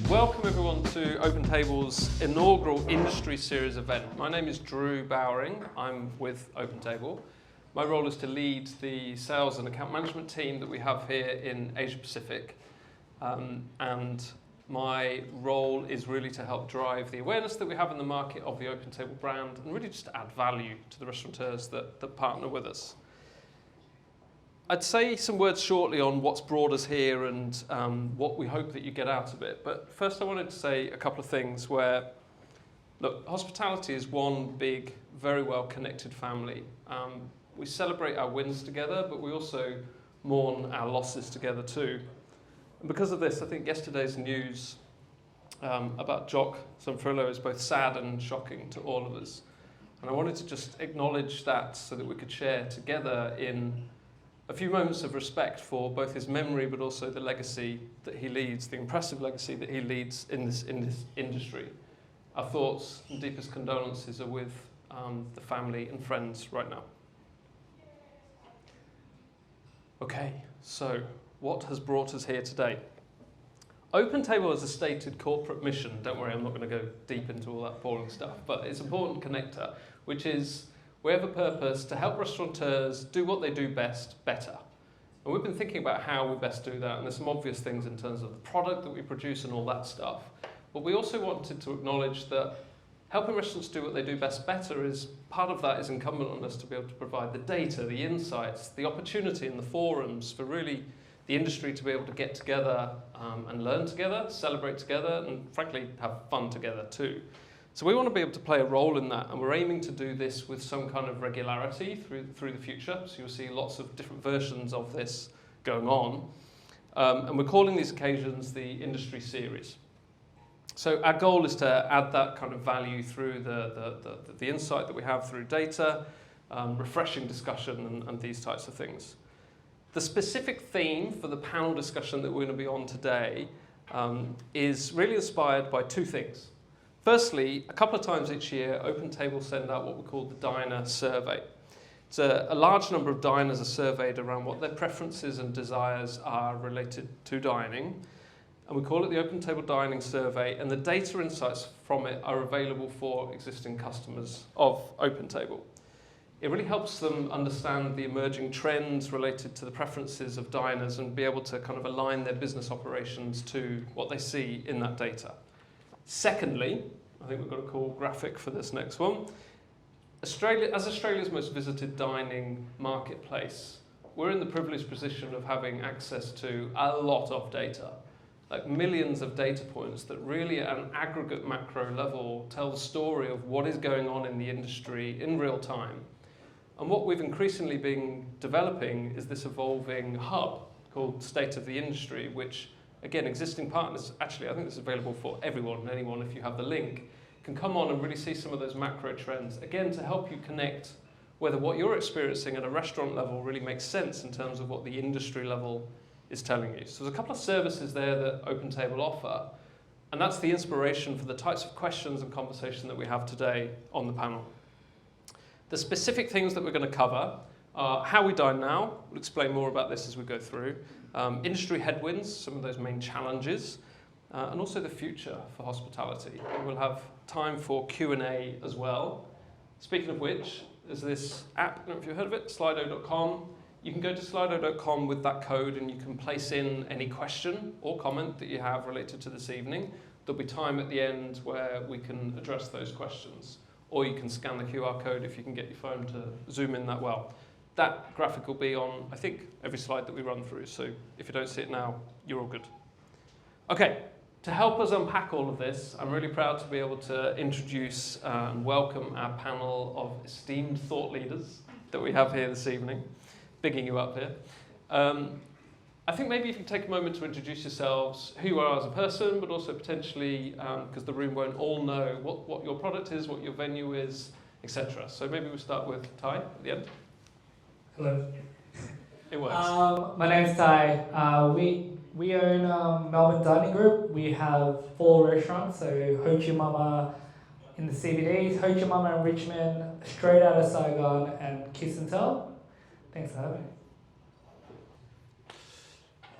Welcome everyone to OpenTable's inaugural Industry Series event. My name is Drew Bowering. I'm with OpenTable. My role is to lead the sales and account management team that we have here in Asia Pacific. And my role is really to help drive the awareness that we have in the market of the OpenTable brand and really just to add value to the restaurateurs that partner with us. I'd say some words shortly on what's brought us here and what we hope that you get out of it. But first I wanted to say a couple of things where, look, hospitality is one big, very well connected family. We celebrate our wins together, but we also mourn our losses together too. And because of this, I think yesterday's news about Jock Sanfrillo is both sad and shocking to all of us. And I wanted to just acknowledge that so that we could share together in a few moments of respect for both his memory but also the legacy that he leads, the impressive legacy that he leads in this industry. Our thoughts and deepest condolences are with the family and friends right now. Okay, so what has brought us here today? OpenTable has a stated corporate mission. Don't worry, I'm not going to go deep into all that boring stuff, but it's an important connector, which is we have a purpose to help restaurateurs do what they do best, better. And we've been thinking about how we best do that, and there's some obvious things in terms of the product that we produce and all that stuff. But we also wanted to acknowledge that helping restaurants do what they do best, better is part of that is incumbent on us to be able to provide the data, the insights, the opportunity and the forums for really the industry to be able to get together and learn together, celebrate together, and frankly, have fun together too. So we want to be able to play a role in that, and we're aiming to do this with some kind of regularity through the future. So you'll see lots of different versions of this going on. And we're calling these occasions the Industry Series. So our goal is to add that kind of value through the insight that we have through data, refreshing discussion and these types of things. The specific theme for the panel discussion that we're going to be on today is really inspired by two things. Firstly, a couple of times each year, OpenTable send out what we call the diner survey. It's a large number of diners are surveyed around what their preferences and desires are related to dining. And we call it the OpenTable Dining Survey, and the data insights from it are available for existing customers of OpenTable. It really helps them understand the emerging trends related to the preferences of diners and be able to kind of align their business operations to what they see in that data. Secondly, I think we've got a cool graphic for this next one. Australia, as Australia's most visited dining marketplace, we're in the privileged position of having access to a lot of data, like millions of data points that really at an aggregate macro level tell the story of what is going on in the industry in real time. And what we've increasingly been developing is this evolving hub called State of the Industry, which again, existing partners, actually I think this is available for everyone and anyone if you have the link, can come on and really see some of those macro trends, again to help you connect whether what you're experiencing at a restaurant level really makes sense in terms of what the industry level is telling you. So there's a couple of services there that OpenTable offer, and that's the inspiration for the types of questions and conversation that we have today on the panel. The specific things that we're going to cover are how we dine now. We'll explain more about this as we go through. Industry headwinds, some of those main challenges, and also the future for hospitality. And we'll have time for Q&A as well. Speaking of which, there's this app, I don't know if you've heard of it, slido.com. You can go to slido.com with that code and you can place in any question or comment that you have related to this evening. There'll be time at the end where we can address those questions. Or you can scan the QR code if you can get your phone to zoom in that well. That graphic will be on, I think, every slide that we run through, so if you don't see it now, you're all good. Okay, to help us unpack all of this, I'm really proud to be able to introduce and welcome our panel of esteemed thought leaders that we have here this evening, bigging you up here. I think maybe if you take a moment to introduce yourselves, who you are as a person, but also potentially, because the room won't all know what your product is, what your venue is, etc. So maybe we'll start with Ty at the end. Hello. It works. My name's Ty. We own Melbourne Dining Group. We have 4 restaurants, so Ho Chi Mama in the CBD, Ho Chi Mama in Richmond, Straight Out of Saigon, and Kiss and Tell. Thanks for having me.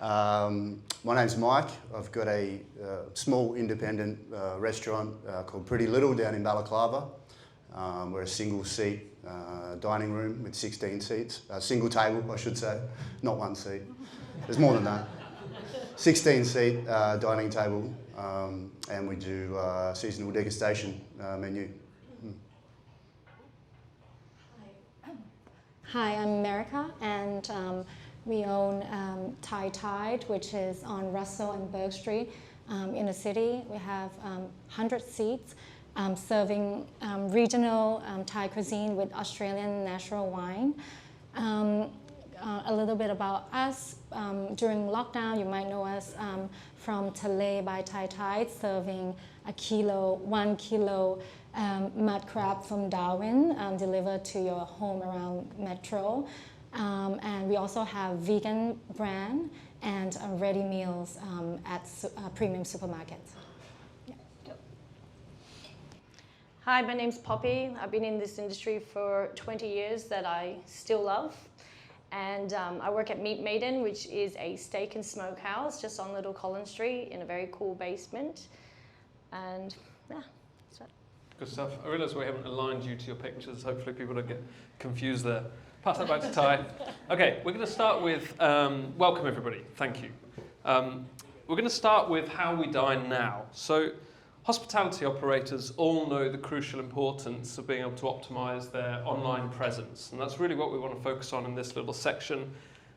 My name's Mike. I've got a small independent restaurant called Pretty Little down in Balaclava. We're a single seat dining room with 16 seats. Single table, I should say, not one seat. There's more than that. 16 seat dining table, and we do seasonal degustation menu. Hi, I'm America, and we own Thai Tide, which is on Russell and Bow Street in the city. We have 100 seats serving regional Thai cuisine with Australian natural wine. A little bit about us. During lockdown, you might know us from Tale by Thai Tide, serving 1 kilo mud crab from Darwin delivered to your home around Metro. And we also have vegan brand and ready meals at premium supermarkets. Yeah. Hi, my name's Poppy. I've been in this industry for 20 years that I still love. And I work at Meat Maiden, which is a steak and smoke house just on Little Collins Street in a very cool basement. And yeah, that's it. Good stuff. I realise we haven't aligned you to your pictures. Hopefully people don't get confused there. Pass that back to Ty. Okay, we're going to start with, welcome everybody, thank you. We're going to start with how we dine now. So hospitality operators all know the crucial importance of being able to optimise their online presence. And that's really what we want to focus on in this little section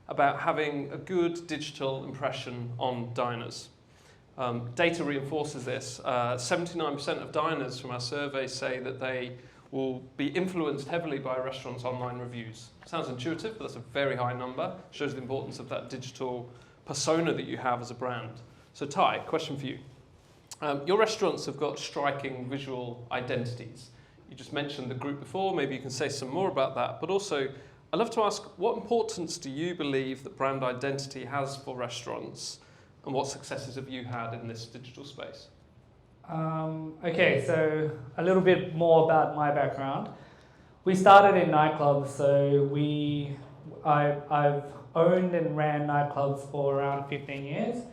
about having a good digital impression on diners. Data reinforces this. 79% of diners from our survey say that they will be influenced heavily by a restaurant's online reviews. Sounds intuitive, but that's a very high number. Shows the importance of that digital persona that you have as a brand. So Ty, question for you. Your restaurants have got striking visual identities. You just mentioned the group before, maybe you can say some more about that, but also I'd love to ask, what importance do you believe that brand identity has for restaurants, and what successes have you had in this digital space? Okay, so a little bit more about my background. We started in nightclubs, so I've owned and ran nightclubs for around 15 years.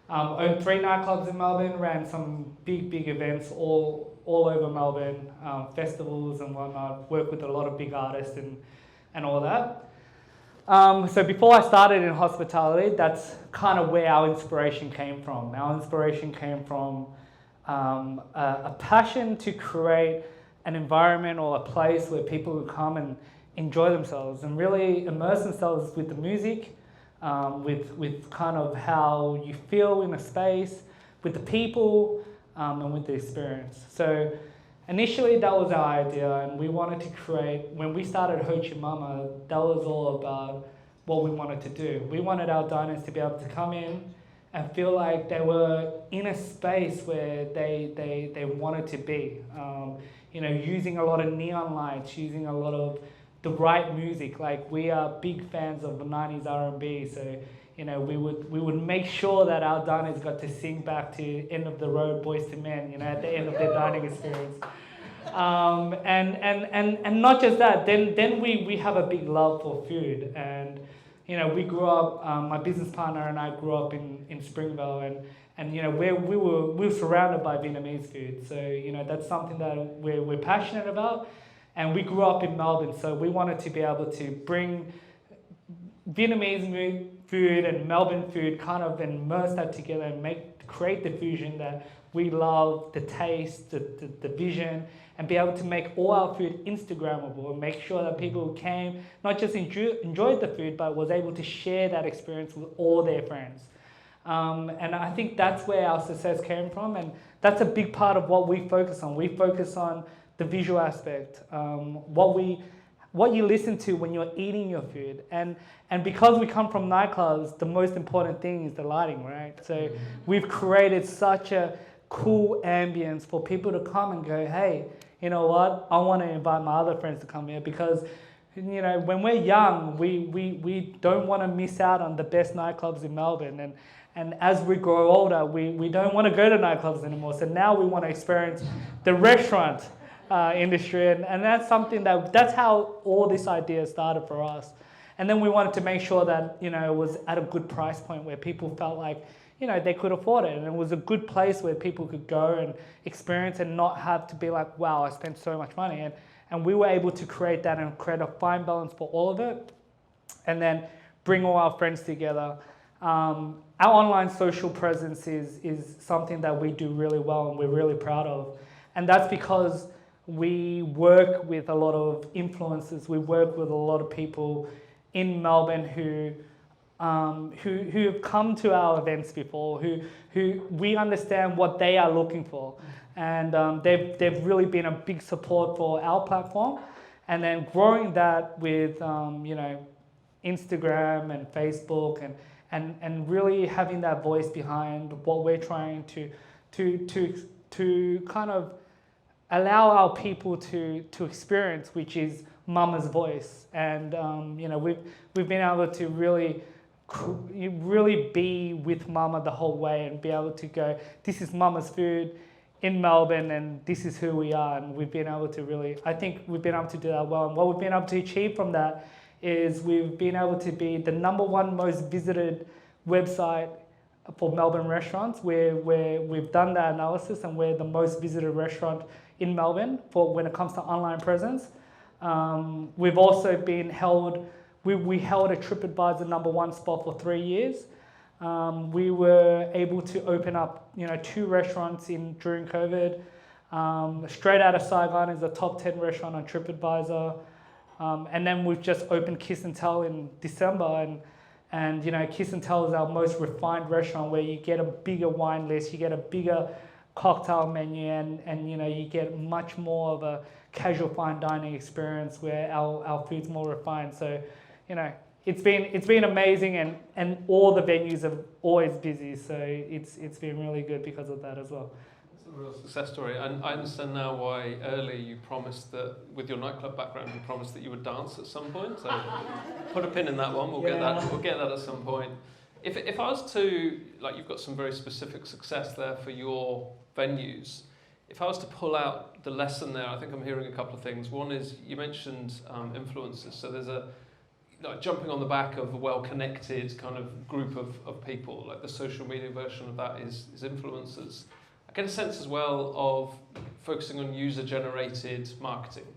Owned 3 nightclubs in Melbourne, ran some big events all over Melbourne, festivals and whatnot, worked with a lot of big artists and all that. So before I started in hospitality, that's kind of where our inspiration came from. Our inspiration came from a passion to create an environment or a place where people would come and enjoy themselves and really immerse themselves with the music, with kind of how you feel in a space, with the people, and with the experience. So initially that was our idea, and we wanted to create, when we started Ho Chi Mama, that was all about what we wanted to do. We wanted our diners to be able to come in and feel like they were in a space where they wanted to be. Using a lot of neon lights, using a lot of the right music. Like, we are big fans of the 90s R&B, so we would make sure that our diners got to sing back to End of the Road, Boys to Men, at the end of their dining experience. And not just that, then we have a big love for food, and we grew up. My business partner and I grew up in Springvale, and we were surrounded by Vietnamese food. So that's something that we're passionate about, and we grew up in Melbourne. So we wanted to be able to bring Vietnamese food and Melbourne food, kind of immerse that together and create the fusion that we love, the taste, the vision, and be able to make all our food Instagrammable and make sure that people who came not just enjoyed the food, but was able to share that experience with all their friends. And I think that's where our success came from, and that's a big part of what we focus on. We focus on the visual aspect, what you listen to when you're eating your food. And because we come from nightclubs, the most important thing is the lighting, right? So we've created such a cool ambience for people to come and go, hey, you know what? I want to invite my other friends to come here, because when we're young, we don't want to miss out on the best nightclubs in Melbourne. And as we grow older, we don't want to go to nightclubs anymore. So now we want to experience the restaurant industry, and that's something that's how all this idea started for us. And then we wanted to make sure that, you know, it was at a good price point where people felt like, you know, they could afford it. And it was a good place where people could go and experience and not have to be like, wow, I spent so much money. And we were able to create that and create a fine balance for all of it. And then bring all our friends together. Our online social presence is something that we do really well and we're really proud of. And that's because we work with a lot of influencers. We work with a lot of people in Melbourne who have come to our events before, who we understand what they are looking for. And they've really been a big support for our platform. And then growing that with, you know, Instagram and Facebook and really having that voice behind what we're trying to kind of allow our people to experience, which is Mama's voice. And you know, we've been able to really be with Mama the whole way and be able to go, this is Mama's food in Melbourne and this is who we are. And we've been able to really, I think we've been able to do that well. And what we've been able to achieve from that is we've been able to be the #1 most visited website for Melbourne restaurants, where we've done that analysis and we're the most visited restaurant in Melbourne for when it comes to online presence. We've also been held, we held a TripAdvisor #1 spot for 3 years. We were able to open up, you know, 2 restaurants during COVID. Straight Out of Saigon is a top 10 restaurant on TripAdvisor. And then we've just opened Kiss and Tell in December, and you know, Kiss and Tell is our most refined restaurant where you get a bigger wine list, you get a bigger cocktail menu, and you know, you get much more of a casual fine dining experience where our food's more refined. So, you know, it's been amazing, and all the venues are always busy. So it's been really good because of that as well. It's a real success story, and I understand now why earlier you promised that with your nightclub background, you promised that you would dance at some point. So put a pin in that one. We'll get that at some point. If I was to, like, you've got some very specific success there for your venues. If I was to pull out the lesson there, I think I'm hearing a couple of things. One is you mentioned influencers. So there's jumping on the back of a well-connected kind of group of people. Like the social media version of that is influencers. I get a sense as well of focusing on user-generated marketing.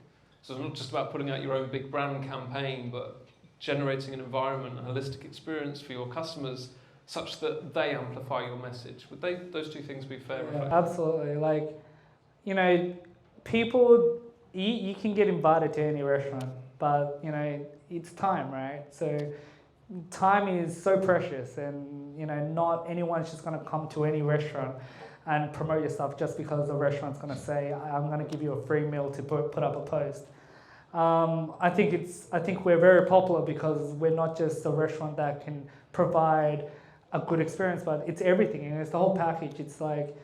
So it's not just about putting out your own big brand campaign, but generating an environment, a holistic experience for your customers such that they amplify your message. Would those two things be fair? Yeah, absolutely. Like, you know, people, you can get invited to any restaurant, but, you know, it's time, right? So time is so precious, and, you know, not anyone's just going to come to any restaurant and promote yourself just because the restaurant's going to say, I'm going to give you a free meal to put up a post. I think we're very popular because we're not just a restaurant that can provide a good experience, but it's everything, and it's the whole package. It's like,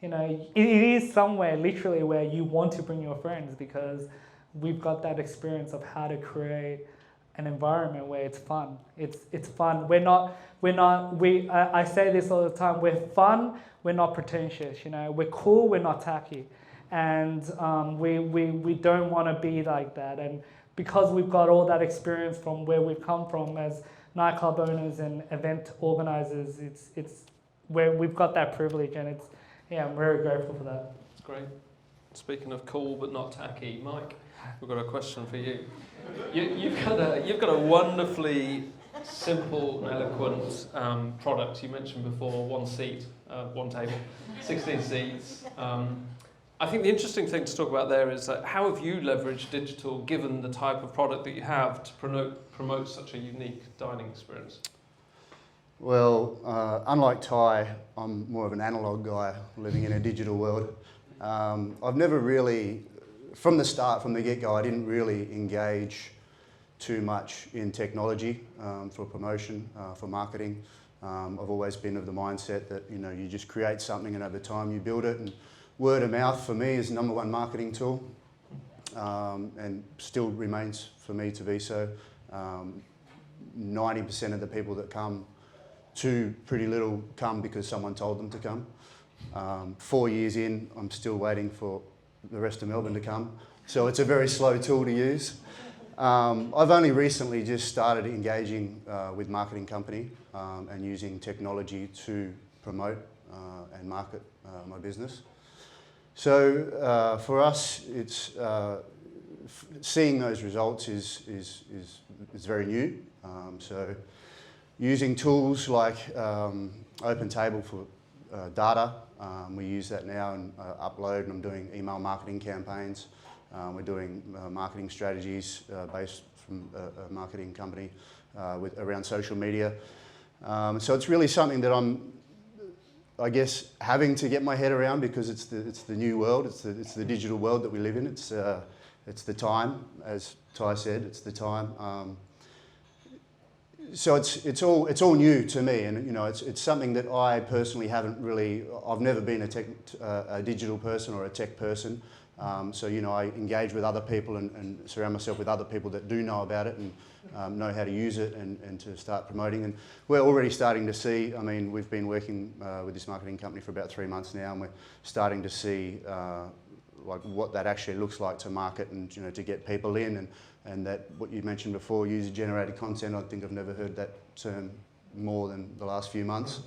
you know, it is somewhere literally where you want to bring your friends, because we've got that experience of how to create an environment where it's fun. It's fun. I say this all the time. We're fun. We're not pretentious. You know, we're cool. We're not tacky, and we don't want to be like that. And because we've got all that experience from where we've come from as nightclub owners and event organizers, it's where we've got that privilege, and I'm very grateful for that. That's great. Speaking of cool but not tacky, Mike, we've got a question for you. You've got a wonderfully simple and eloquent product. You mentioned before 1 seat, 1 table, 16 seats. I think the interesting thing to talk about there is how have you leveraged digital, given the type of product that you have, to promote such a unique dining experience? Well, unlike Ty, I'm more of an analog guy living in a digital world. I've never really, from the start, from the get-go, I didn't really engage too much in technology for promotion, for marketing. I've always been of the mindset that, you know, you just create something and over time you build it, and word of mouth for me is the #1 marketing tool, and still remains for me to be so. 90% of the people that come to Pretty Little come because someone told them to come. 4 years in, I'm still waiting for the rest of Melbourne to come. So it's a very slow tool to use. I've only recently just started engaging with marketing company and using technology to promote and market my business. So for us, it's seeing those results is very new. So using tools like OpenTable for data, we use that now and upload, and I'm doing email marketing campaigns. We're doing marketing strategies based from a marketing company around social media. So it's really something that I'm, I guess, having to get my head around, because it's the new world, it's the digital world that we live in. It's the time, as Ty said, it's the time. So it's all new to me, and you know, it's something that I personally haven't really. I've never been a digital person or a tech person. So you know, I engage with other people and surround myself with other people that do know about it and know how to use it and to start promoting. And we're already starting to see. I mean, we've been working with this marketing company for about 3 months now, and we're starting to see like what that actually looks like to market and, you know, to get people in, and that what you mentioned before, user-generated content. I think I've never heard that term more than the last few months.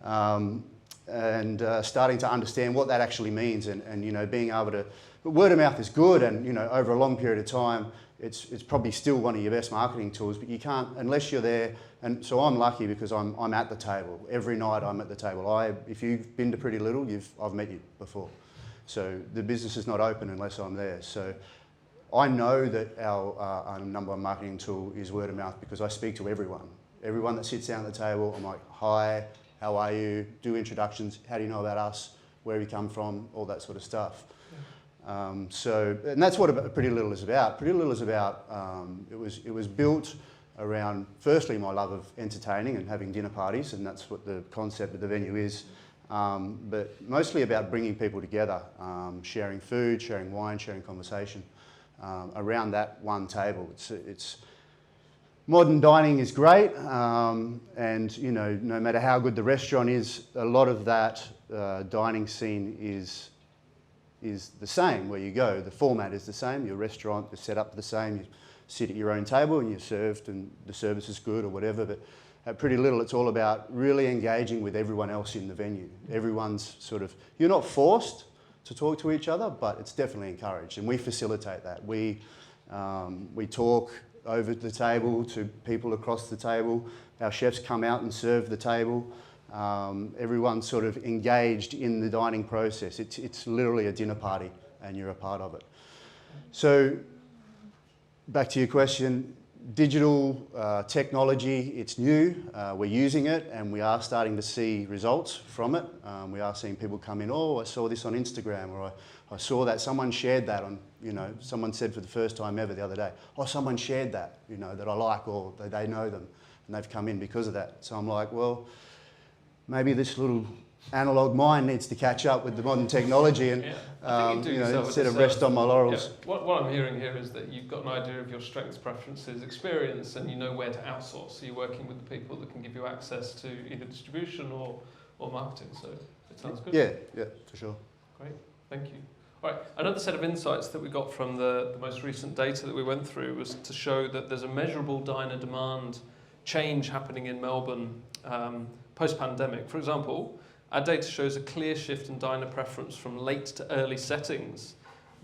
And starting to understand what that actually means, and you know, being able to, word of mouth is good, and you know, over a long period of time, it's probably still one of your best marketing tools, but you can't unless you're there. And so I'm lucky because I'm at the table every night. I'm at the table. If you've been to Pretty Little, I've met you before. So the business is not open unless I'm there. So I know that our number one marketing tool is word of mouth, because I speak to everyone. Everyone that sits down at the table, I'm like, hi, how are you? Do introductions. How do you know about us? Where have you come from? All that sort of stuff. So, and that's what Pretty Little is about. Pretty Little is about, it was built around, firstly, my love of entertaining and having dinner parties, and that's what the concept of the venue is. But mostly about bringing people together, sharing food, sharing wine, sharing conversation around that one table. It's modern dining is great, and you know, no matter how good the restaurant is, a lot of that dining scene is the same where you go. The format is the same. Your restaurant is set up the same. You sit at your own table and you're served, and the service is good or whatever. But at Pretty Little, it's all about really engaging with everyone else in the venue. Everyone's sort of, you're not forced to talk to each other, but it's definitely encouraged, and we facilitate that. We talk over the table to people across the table. Our chefs come out and serve the table. Everyone's sort of engaged in the dining process. It's literally a dinner party, and you're a part of it. So back to your question, digital technology, it's new. We're using it, and we are starting to see results from it. We are seeing people come in, oh, I saw this on Instagram, or I saw that someone shared that on, you know, someone said for the first time ever the other day, oh, someone shared that, you know, that I like, or they know them, and they've come in because of that. So I'm like, well, maybe this little analog mind needs to catch up with the modern technology, and you know, instead of rest on my laurels. Yeah. What I'm hearing here is that you've got an idea of your strengths, preferences, experience, and you know where to outsource. So you're working with the people that can give you access to either distribution or marketing. So it sounds good. Yeah, for sure. Great, thank you. All right, another set of insights that we got from the most recent data that we went through was to show that there's a measurable diner demand change happening in Melbourne post-pandemic. For example, our data shows a clear shift in diner preference from late to early settings.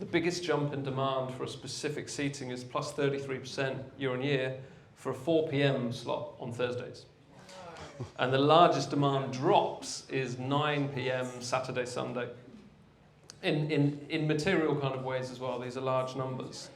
The biggest jump in demand for a specific seating is plus 33% year on year for a 4 p.m. slot on Thursdays. And the largest demand drops is 9 p.m. Saturday, Sunday. In material kind of ways as well, these are large numbers.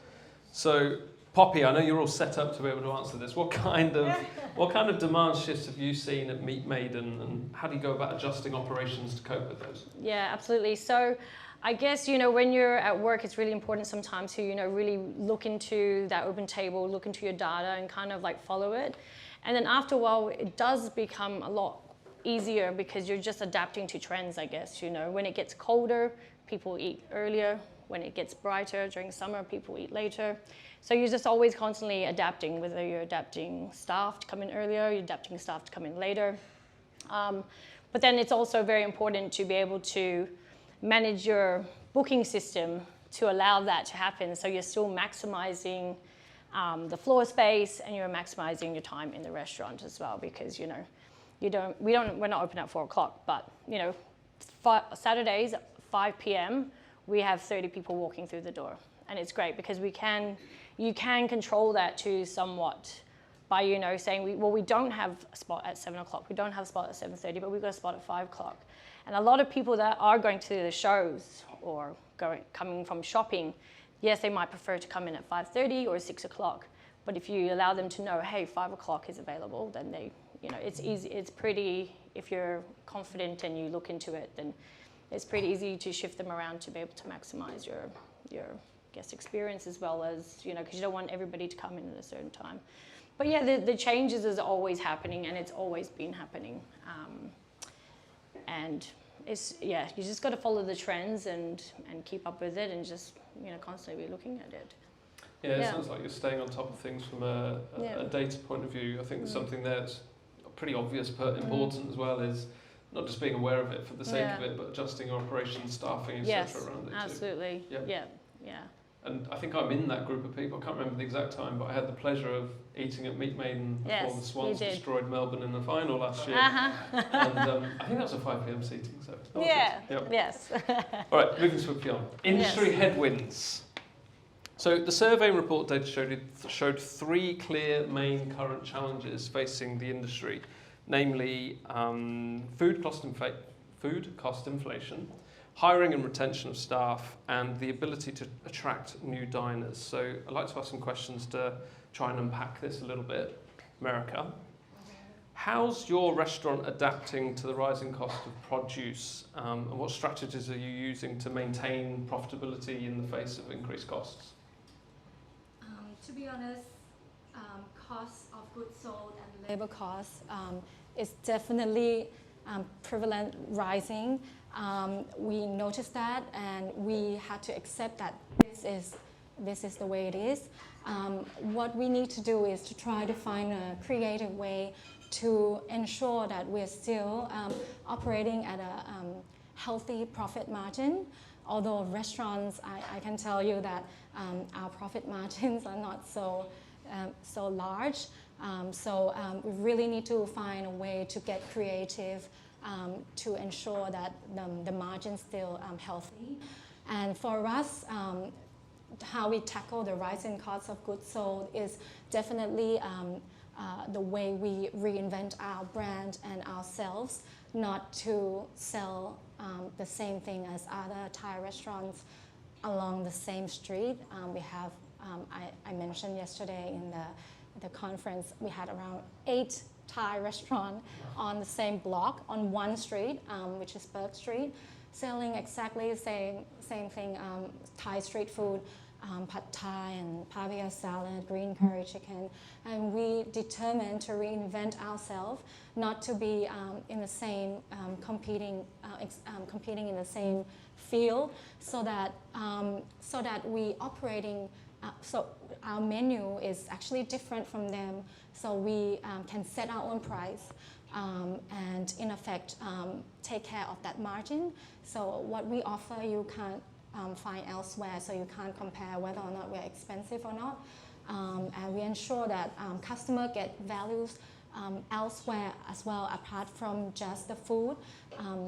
So, Poppy, I know you're all set up to be able to answer this. What kind of demand shifts have you seen at Meat Maiden, and how do you go about adjusting operations to cope with those? Yeah, absolutely. So I guess, you know, when you're at work, it's really important sometimes to, you know, really look into that OpenTable, look into your data and kind of like follow it. And then after a while, it does become a lot easier because you're just adapting to trends, I guess. You know, when it gets colder, people eat earlier. When it gets brighter during summer, people eat later. So you're just always constantly adapting, whether you're adapting staff to come in earlier, you're adapting staff to come in later. But then it's also very important to be able to manage your booking system to allow that to happen. So you're still maximizing the floor space, and you're maximizing your time in the restaurant as well, because we're not open at 4 o'clock, but Saturdays at 5 p.m. we have 30 people walking through the door, and it's great because you can control that to somewhat by saying we don't have a spot at 7 o'clock, we don't have a spot at 7:30, but we've got a spot at 5 o'clock. And a lot of people that are going to the shows or coming from shopping, yes, they might prefer to come in at 5:30 or 6 o'clock, but if you allow them to know, hey, 5 o'clock is available, then it's easy. It's pretty, if you're confident and you look into it, then it's pretty easy to shift them around to be able to maximize your guest experience, as well as, because you don't want everybody to come in at a certain time. But yeah, the changes is always happening, and it's always been happening. And you just got to follow the trends and keep up with it, and just constantly be looking at it. Yeah, it sounds like you're staying on top of things from a data point of view. I think something that's pretty obvious but important as well is not just being aware of it for the sake of it, but adjusting your operations, staffing, etc. around it. Absolutely. Too. Yeah. And I think I'm in that group of people. I can't remember the exact time, but I had the pleasure of eating at Meat Maiden before the Swans destroyed Melbourne in the final last year. And I think that was a 5 p.m. seating, so it's not good. Yes. All right, moving swiftly on. Industry headwinds. So the survey report data showed 3 clear main current challenges facing the industry, namely food cost inflation, hiring and retention of staff, and the ability to attract new diners. So I'd like to ask some questions to try and unpack this a little bit. America, how's your restaurant adapting to the rising cost of produce, and what strategies are you using to maintain profitability in the face of increased costs? To be honest, cost of goods sold and labor costs is definitely prevalent rising. We noticed that, and we had to accept that this is the way it is. What we need to do is to try to find a creative way to ensure that we're still operating at a healthy profit margin. Although restaurants, I can tell you that our profit margins are not so large. So we really need to find a way to get creative to ensure that the margin's still healthy. And for us, how we tackle the rising cost of goods sold is definitely the way we reinvent our brand and ourselves, not to sell the same thing as other Thai restaurants along the same street. We have, I mentioned yesterday in the conference, we had around 8 Thai restaurants on the same block on one street, which is Burke Street, selling exactly the same thing, Thai street food, pad Thai and pavia salad, green curry chicken. And we determined to reinvent ourselves, not to be in the same competing in the same field, so that we operating. So our menu is actually different from them, so we can set our own price and in effect take care of that margin. So what we offer you can't find elsewhere, so you can't compare whether or not we're expensive or not. And we ensure that customer get values elsewhere as well, apart from just the food.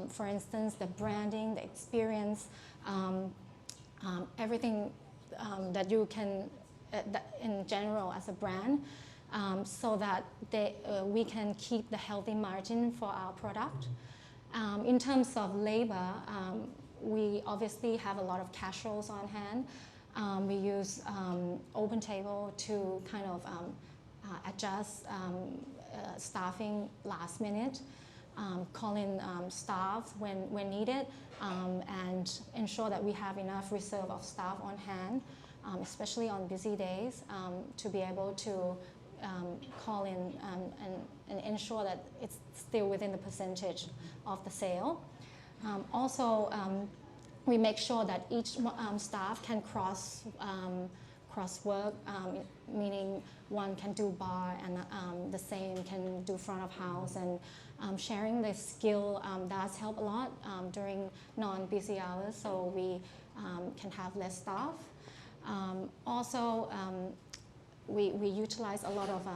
For instance, the branding, the experience, everything that you can, in general as a brand, so that we can keep the healthy margin for our product. In terms of labor, we obviously have a lot of casuals on hand. We use OpenTable to kind of adjust staffing last minute, call in staff when needed, and ensure that we have enough reserve of staff on hand, especially on busy days, to be able to call in and ensure that it's still within the percentage of the sale. Also, we make sure that each staff can cross work, meaning one can do bar and the same can do front of house, and sharing the skill does help a lot during non-busy hours, so we can have less staff. Also, we utilize a lot of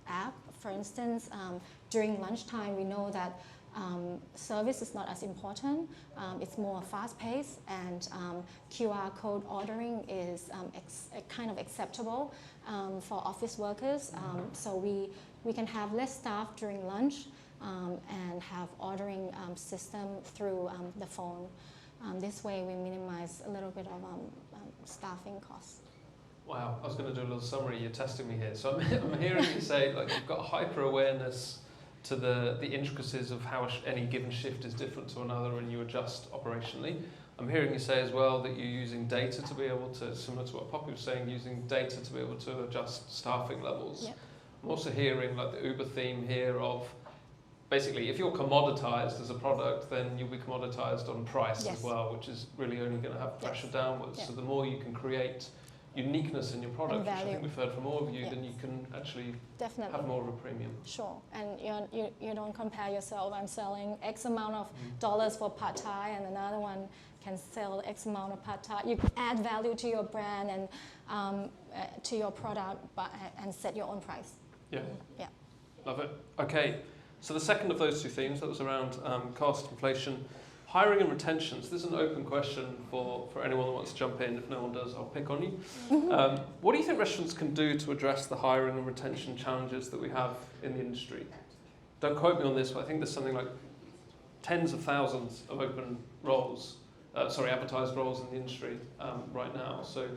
app. For instance, during lunchtime, we know that service is not as important. It's more fast-paced, and QR code ordering is kind of acceptable for office workers. So we can have less staff during lunch and have ordering system through the phone. This way, we minimize a little bit of staffing costs. Wow, I was going to do a little summary. You're testing me here. So I'm hearing you say like you've got hyper awareness to the intricacies of how any given shift is different to another, and you adjust operationally. I'm hearing you say as well that you're using data to be able to, similar to what Poppy was saying, using data to be able to adjust staffing levels. Yep. I'm also hearing like the Uber theme here of basically if you're commoditized as a product, then you'll be commoditized on price Yes. as well, which is really only going to have pressure Yes. downwards. Yep. So the more you can create uniqueness in your product, which I value. think we've heard from all of you, Yep. then you can actually Definitely. have more of a premium. Sure, and you don't compare yourself. I'm selling X amount of dollars for pad thai, and another one can sell X amount of pad thai. You add value to your brand and to your product, and set your own price. Yeah. Yeah. Love it. Okay, so the second of those two themes, that was around cost, inflation, hiring and retention. So this is an open question for anyone that wants to jump in. If no one does, I'll pick on you. What do you think restaurants can do to address the hiring and retention challenges that we have in the industry? Don't quote me on this, but I think there's something like tens of thousands of open roles, advertised roles in the industry right now. So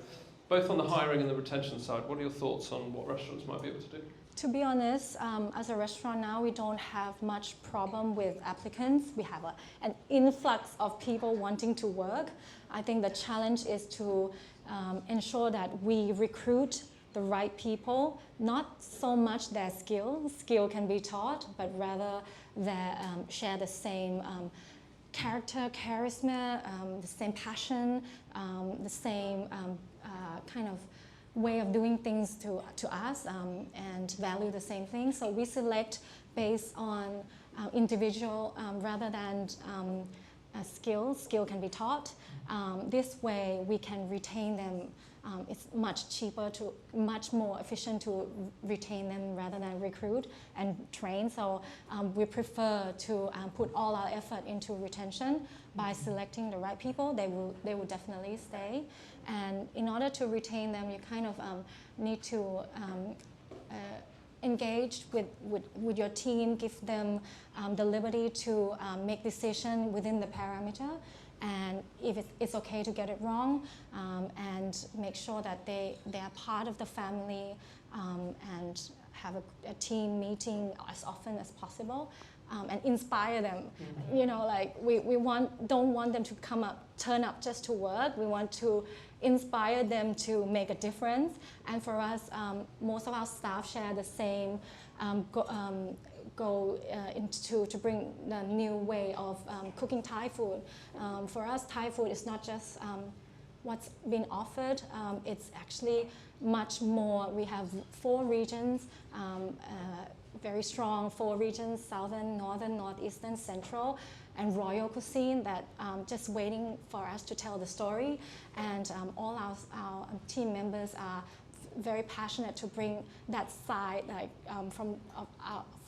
both on the hiring and the retention side, what are your thoughts on what restaurants might be able to do? To be honest, as a restaurant now, we don't have much problem with applicants. We have an influx of people wanting to work. I think the challenge is to ensure that we recruit the right people, not so much their skill can be taught, but rather they share the same character, charisma, the same passion, the same kind of way of doing things to us, and value the same thing. So we select based on individual rather than skill. Skill can be taught. This way we can retain them. It's much more efficient to retain them rather than recruit and train. So we prefer to put all our effort into retention by selecting the right people. They will definitely stay. And in order to retain them, you kind of need to engage with your team, give them the liberty to make decisions within the parameter. And if it's okay to get it wrong, and make sure that they are part of the family, and have a team meeting as often as possible, and inspire them. Mm-hmm. You know, like we don't want them to turn up just to work. We want to inspire them to make a difference. And for us, most of our staff share the same goal to bring the new way of cooking Thai food. For us, Thai food is not just what's been offered. It's actually much more. We have 4 regions, very strong 4 regions: Southern, Northern, Northeastern, Central, and Royal cuisine that just waiting for us to tell the story. And all our team members are very passionate to bring that side, like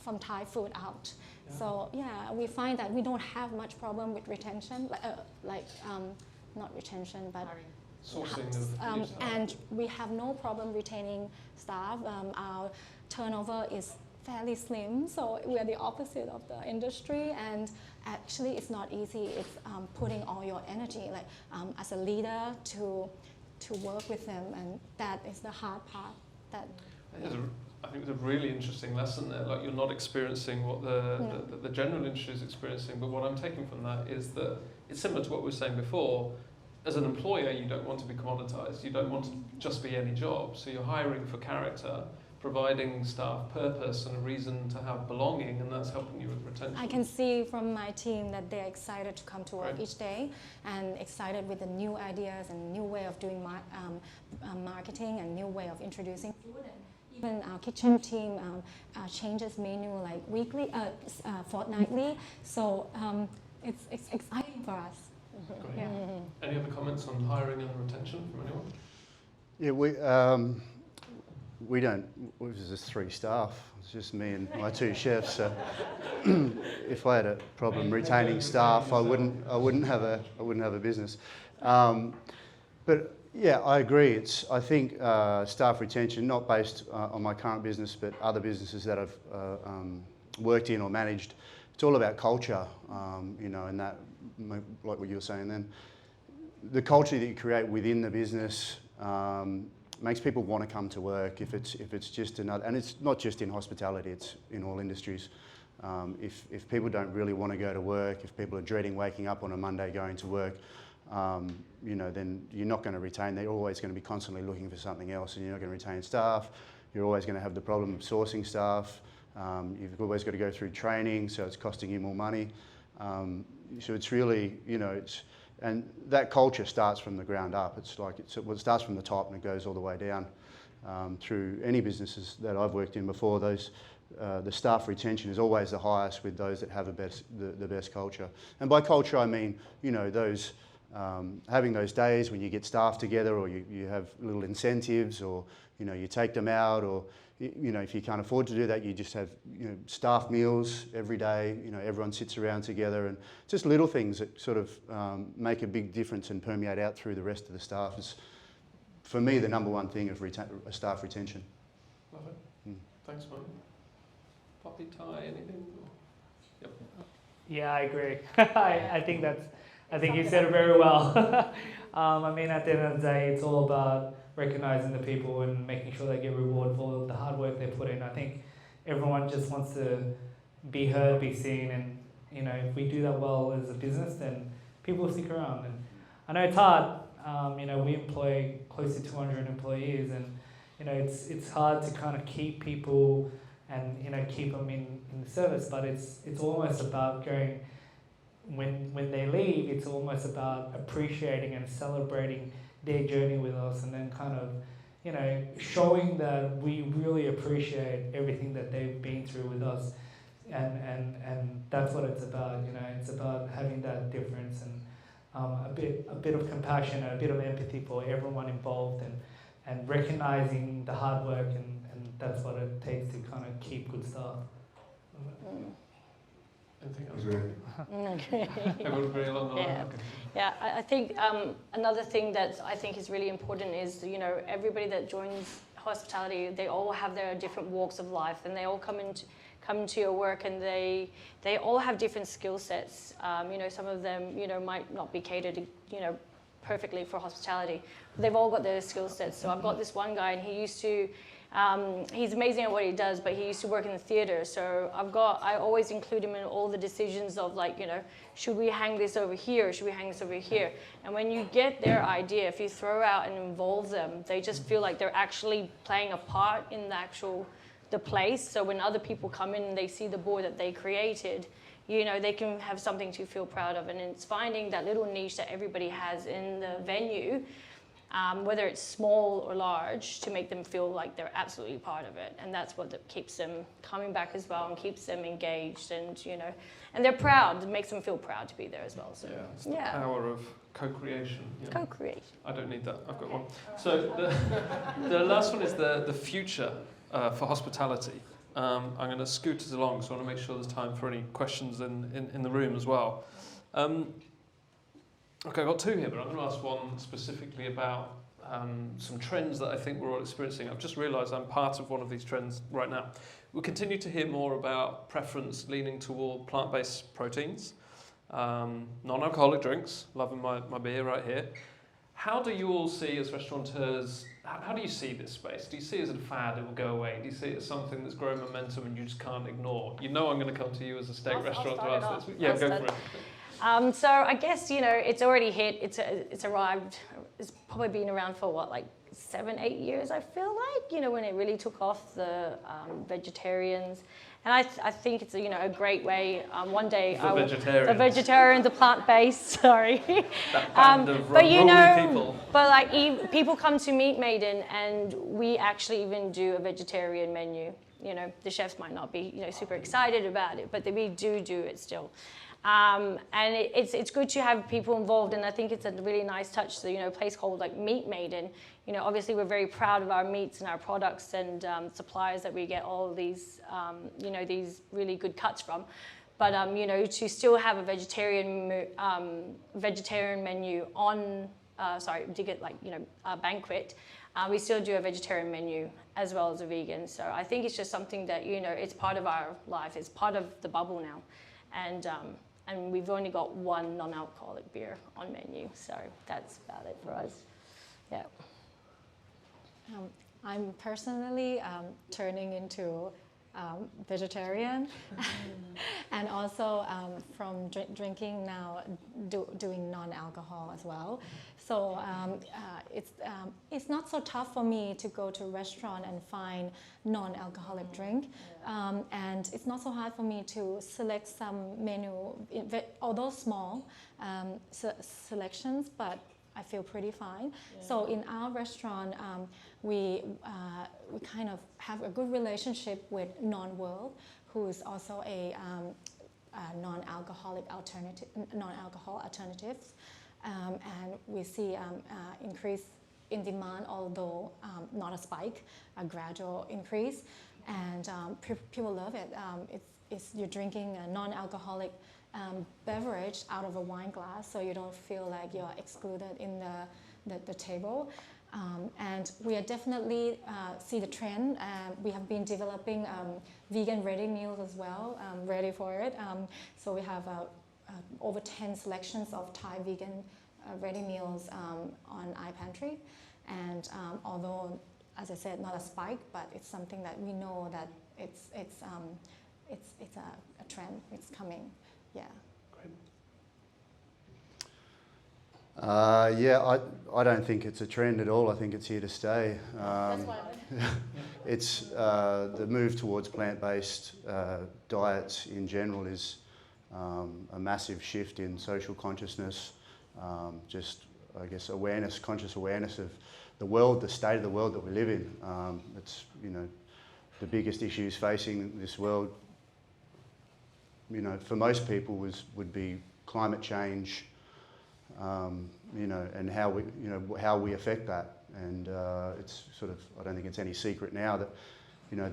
from Thai food out. Yeah. So yeah, we find that we don't have much problem with retention, not retention, but sourcing of new staff. And we have no problem retaining staff. Our turnover is fairly slim, so we are the opposite of the industry. And actually, it's not easy. It's putting all your energy, like as a leader, to work with them, and that is the hard part. I think it's a really interesting lesson there. Like, you're not experiencing what the general industry is experiencing, but what I'm taking from that is that it's similar to what we were saying before. As an employer, you don't want to be commoditized. You don't want to just be any job. So you're hiring for character, providing staff purpose and a reason to have belonging, and that's helping you with retention. I can see from my team that they're excited to come to work each day, and excited with the new ideas and new way of doing marketing and new way of introducing food. And even our kitchen team changes menu like weekly, fortnightly. So it's exciting for us. Great. Yeah. Any other comments on hiring and retention from anyone? Yeah, we don't. There's just 3 staff. It's just me and my 2 chefs. So if I had a problem retaining staff, I wouldn't have a business. But yeah, I agree. I think staff retention, not based on my current business, but other businesses that I've worked in or managed. It's all about culture, you know, and that, like what you were saying then, the culture that you create within the business makes people want to come to work. If it's just another, and it's not just in hospitality, it's in all industries. If people don't really want to go to work, if people are dreading waking up on a Monday going to work, you know, then you're not going to retain. They're always going to be constantly looking for something else, and you're not going to retain staff. You're always going to have the problem of sourcing staff. You've always got to go through training, so it's costing you more money. So it's really, you know, and that culture starts from the ground up. It starts from the top and it goes all the way down. Through any businesses that I've worked in before, the staff retention is always the highest with those that have the best culture. And by culture, I mean, you know, those having those days when you get staff together, or you have little incentives, or, you know, you take them out, or, you know, if you can't afford to do that, you just have, you know, staff meals every day. You know, everyone sits around together, and just little things that sort of make a big difference and permeate out through the rest of the staff is, for me, the number one thing of staff retention. Love it. Thanks, man. Poppy, Ty, anything? Yep. Yeah, I agree. I think you said it very well. I mean, at the end of the day, it's all about recognizing the people and making sure they get rewarded for all the hard work they put in. I think everyone just wants to be heard, be seen, and, you know, if we do that well as a business, then people will stick around. And I know it's hard. You know, we employ close to 200 employees, and, you know, it's hard to kind of keep people and, you know, keep them in the service, but it's almost about going, when they leave, it's almost about appreciating and celebrating their journey with us, and then kind of, you know, showing that we really appreciate everything that they've been through with us, and that's what it's about. You know, it's about having that difference, and a bit of compassion and a bit of empathy for everyone involved, and recognizing the hard work, and that's what it takes to kind of keep good staff. Anything else? Okay. Everyone agree along the line? Yeah. Okay. Yeah, I think another thing that I think is really important is, you know, everybody that joins hospitality, they all have their different walks of life, and they all come to your work, and they all have different skill sets. You know, some of them, you know, might not be catered to, you know, perfectly for hospitality, but they've all got their skill sets. So I've got this one guy, and he used to, he's amazing at what he does, but he used to work in the theatre. So I always include him in all the decisions of, like, you know, should we hang this over here? Should we hang this over here? And when you get their idea, if you throw out and involve them, they just feel like they're actually playing a part in the place. So when other people come in and they see the board that they created, you know, they can have something to feel proud of. And it's finding that little niche that everybody has in the venue, whether it's small or large, to make them feel like they're absolutely part of it. And that's what keeps them coming back as well, and keeps them engaged, and, you know, and they're proud. It makes them feel proud to be there as well. So, yeah, it's the power of co-creation. You know. Co-creation. I don't need that. I've got one. So the last one is the future for hospitality. I'm going to scoot us along, so I want to make sure there's time for any questions in the room as well. Okay, I've got 2 here, but I'm going to ask one specifically about some trends that I think we're all experiencing. I've just realised I'm part of one of these trends right now. We'll continue to hear more about preference leaning toward plant-based proteins, non-alcoholic drinks, loving my beer right here. How do you all see, as restaurateurs, how do you see this space? Do you see it as a fad, it will go away? Do you see it as something that's growing momentum and you just can't ignore? You know I'm going to come to you as a steak restaurant to ask this. Yeah, go for it. So I guess, you know, it's already hit. It's arrived. It's probably been around for what, like 7-8 years, I feel like, you know, when it really took off, the vegetarians. And I think it's a great way. One day the vegetarians, the plant-based. Sorry. That band of but you know, people. But like people come to Meat Maiden, and we actually even do a vegetarian menu. You know, the chefs might not be super excited about it, but we do it still. And it's good to have people involved, and I think it's a really nice touch. So, a place called like Meat Maiden, you know, obviously we're very proud of our meats and our products and suppliers that we get all of these, you know, these really good cuts from. But you know, to still have a vegetarian menu on, to get like, you know, a banquet, we still do a vegetarian menu as well as a vegan. So I think it's just something that, you know, it's part of our life. It's part of the bubble now, and we've only got one non-alcoholic beer on menu, so that's about it for us. Yeah. I'm personally turning into vegetarian, and also from drinking now, doing non-alcohol as well. So it's not so tough for me to go to a restaurant and find non-alcoholic drink, and it's not so hard for me to select some menu, although small selections, but I feel pretty fine. Yeah. So in our restaurant, we kind of have a good relationship with Non-World, who is also a non-alcohol alternatives, and we see increase in demand, although not a spike, a gradual increase, and people love it. It's you're drinking a non-alcoholic beverage out of a wine glass, so you don't feel like you're excluded in the table. And we are definitely see the trend. We have been developing vegan ready meals as well, ready for it. So we have over 10 selections of Thai vegan ready meals on iPantry. And although, as I said, not a spike, but it's something that we know that it's a trend. It's coming. Yeah. Great. Yeah, I don't think it's a trend at all. I think it's here to stay. That's why It's the move towards plant-based diets in general is a massive shift in social consciousness. Just, I guess, conscious awareness of the world, the state of the world that we live in. It's, you know, the biggest issues facing this world, you know, for most people would be climate change, you know, and how we affect that. And it's sort of, I don't think it's any secret now that, you know,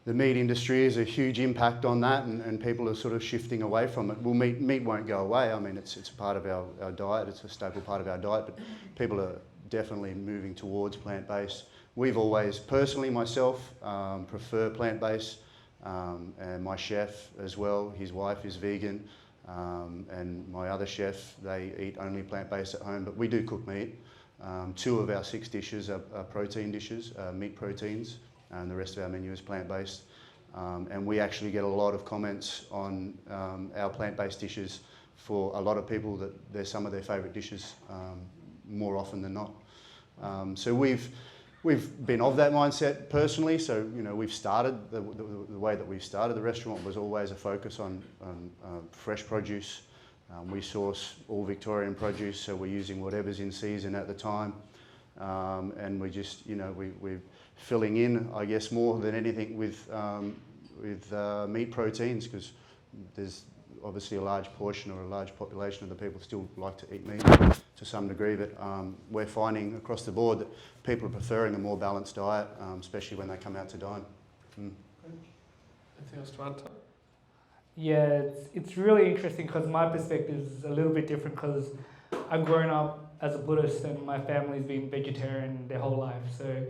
the meat industry is a huge impact on that, and people are sort of shifting away from it. Well, meat won't go away. I mean, it's a part of our diet. It's a staple part of our diet, but people are definitely moving towards plant-based. We've always, personally myself, prefer plant-based, and my chef as well, his wife is vegan, and my other chef, they eat only plant-based at home, but we do cook meat. 2 of our 6 dishes are protein dishes, meat proteins, and the rest of our menu is plant-based. And we actually get a lot of comments on our plant-based dishes for a lot of people that they're some of their favourite dishes more often than not. So we've been of that mindset personally. So, you know, we've started, the way that we've started the restaurant was always a focus on fresh produce. We source all Victorian produce, so we're using whatever's in season at the time. And we just, you know, we're filling in, I guess, more than anything with meat proteins, because there's obviously a large portion or a large population of the people still like to eat meat to some degree, but we're finding across the board that people are preferring a more balanced diet, especially when they come out to dine. Anything else to add to that? Yeah, it's really interesting because my perspective is a little bit different because I've grown up as a Buddhist and my family's been vegetarian their whole life. So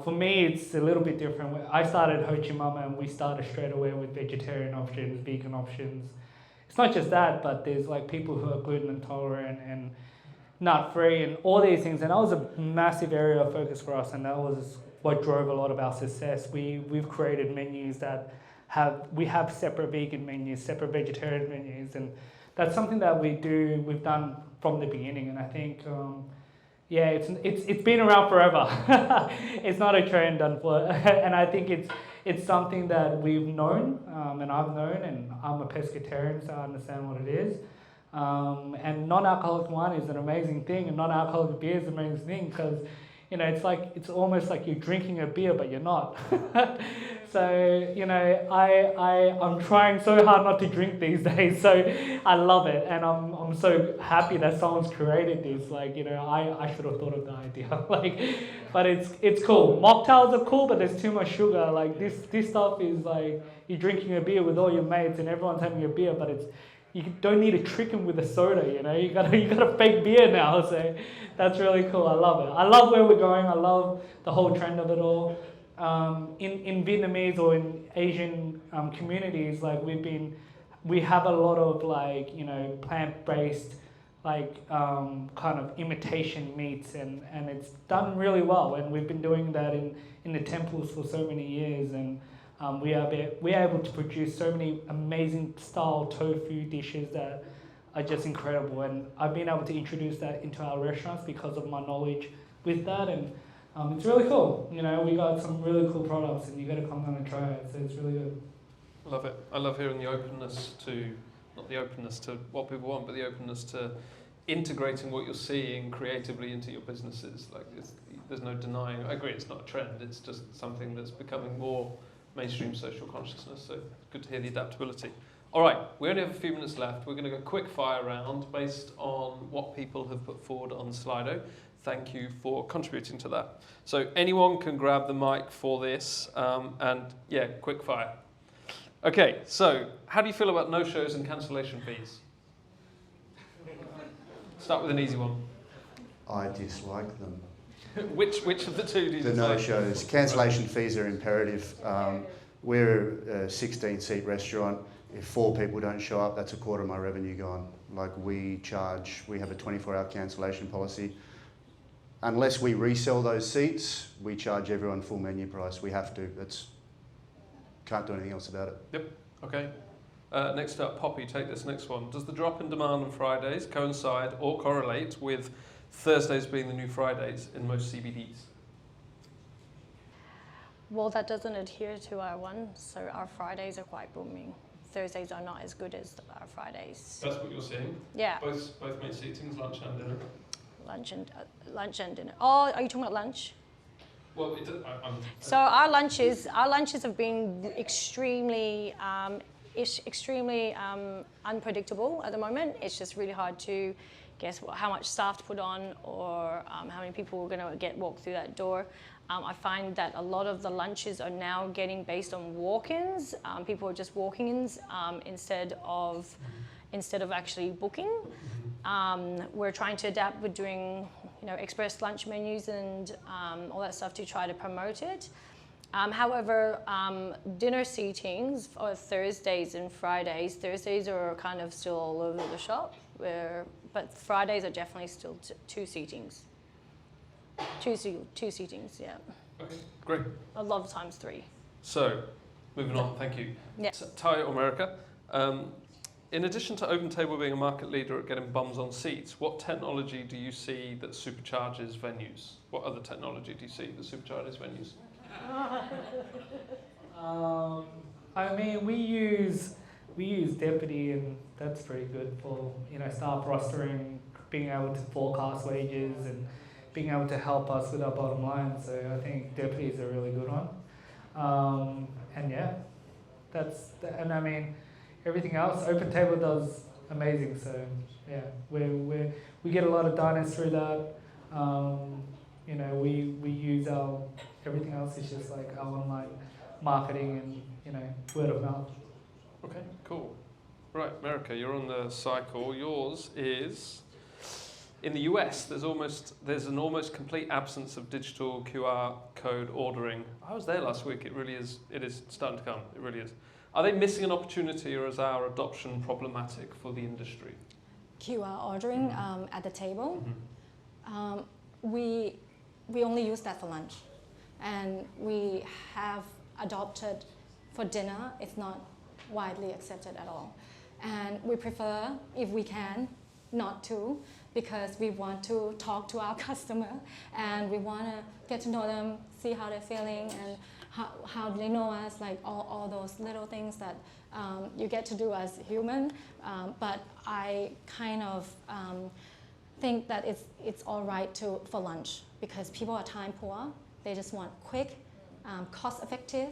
for me, it's a little bit different. I started Ho Chi Mama and we started straight away with vegetarian options, vegan options. It's not just that, but there's like people who are gluten intolerant and nut-free and all these things. And that was a massive area of focus for us, and that was what drove a lot of our success. We've created menus that we have separate vegan menus, separate vegetarian menus, and that's something that we've done from the beginning. And I think, yeah, it's been around forever. It's not a trend, and I think it's something that we've known, and I've known, and I'm a pescatarian, so I understand what it is. And non-alcoholic wine is an amazing thing, and non-alcoholic beer is an amazing thing because it's almost like you're drinking a beer, but you're not. So, I'm trying so hard not to drink these days, so I love it, and I'm so happy that someone's created this. I should have thought of the idea. But it's cool. Mocktails are cool, but there's too much sugar. This stuff is like you're drinking a beer with all your mates, and everyone's having a beer, but you don't need to trick them with a soda. You got a fake beer now, so that's really cool. I love it. I love where we're going. I love the whole trend of it all. In Vietnamese or in Asian communities, we have a lot of plant-based kind of imitation meats, and it's done really well, and we've been doing that in the temples for so many years, and we are able to produce so many amazing style tofu dishes that are just incredible, and I've been able to introduce that into our restaurants because of my knowledge with that, and it's really cool. We got some really cool products, and you got to come down and try it. So it's really good. Love it. I love hearing the openness to, not the openness to what people want, but the openness to integrating what you're seeing creatively into your businesses. There's no denying. I agree, it's not a trend. It's just something that's becoming more mainstream social consciousness. So good to hear the adaptability. All right, we only have a few minutes left. We're going to go quick fire round based on what people have put forward on Slido. Thank you for contributing to that. So anyone can grab the mic for this, and yeah, quick fire. Okay, so how do you feel about no-shows and cancellation fees? Start with an easy one. I dislike them. Which of the two do you The dislike? no-shows. Cancellation fees are imperative. We're a 16-seat restaurant. If 4 people don't show up, that's a quarter of my revenue gone. We have a 24-hour cancellation policy. Unless we resell those seats, we charge everyone full menu price. We have to. Can't do anything else about it. Yep, okay. Next up, Poppy, take this next one. Does the drop in demand on Fridays coincide or correlate with Thursdays being the new Fridays in most CBDs? Well, that doesn't adhere to our one, so our Fridays are quite booming. Thursdays are not as good as our Fridays. That's what you're seeing? Yeah. Both main seatings, lunch and dinner? Lunch and dinner. Oh, are you talking about lunch? Well, So our lunches have been extremely unpredictable at the moment. It's just really hard to guess how much staff to put on, or how many people are going to walk through that door. I find that a lot of the lunches are now getting based on walk-ins. People are just walking-ins instead of actually booking. We're trying to adapt with doing express lunch menus and all that stuff to try to promote it. However, dinner seatings for Thursdays and Fridays. Thursdays are kind of still all over the shop, but Fridays are definitely still 2 seatings. Two seatings, yeah. Okay, great. A lot of times 3. So, moving on, thank you. Yeah. Ty or America, in addition to OpenTable being a market leader at getting bums on seats, what technology do you see that supercharges venues? What other technology do you see that supercharges venues? We use Deputy, and that's pretty good for staff rostering, being able to forecast wages, and being able to help us with our bottom line. So I think Deputy is a really good one. And yeah, everything else, OpenTable does amazing. So yeah, we get a lot of diners through that. We use everything else is just our online marketing and word of mouth. Okay, cool. Right, America, you're on the cycle. Yours is, in the US, there's an almost complete absence of digital QR code ordering. I was there last week. It is starting to come. It really is. Are they missing an opportunity, or is our adoption problematic for the industry? QR ordering at the table. We only use that for lunch, and we have adopted for dinner. It's not widely accepted at all, and we prefer, if we can, not to, because we want to talk to our customer, and we want to get to know them, see how they're feeling, and how they know us, all those little things that you get to do as human. But I kind of think that it's all right for lunch because people are time poor. They just want quick, cost effective,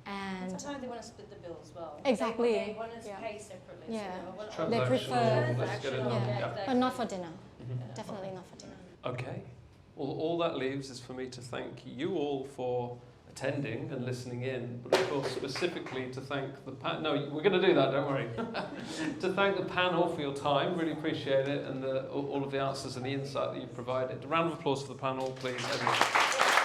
and sometimes they want to split the bill as well. Exactly. They want to Yeah. pay separately. Yeah. So They prefer- Let's get it done. Yeah. Yeah. but not for dinner. Definitely not for dinner. Okay. Well, all that leaves is for me to thank you all for attending and listening in, but of course specifically to thank the panel. No, we're going to do that, don't worry. To thank the panel for your time, really appreciate it, and all of the answers and the insight that you've provided. A round of applause for the panel, please. Everyone.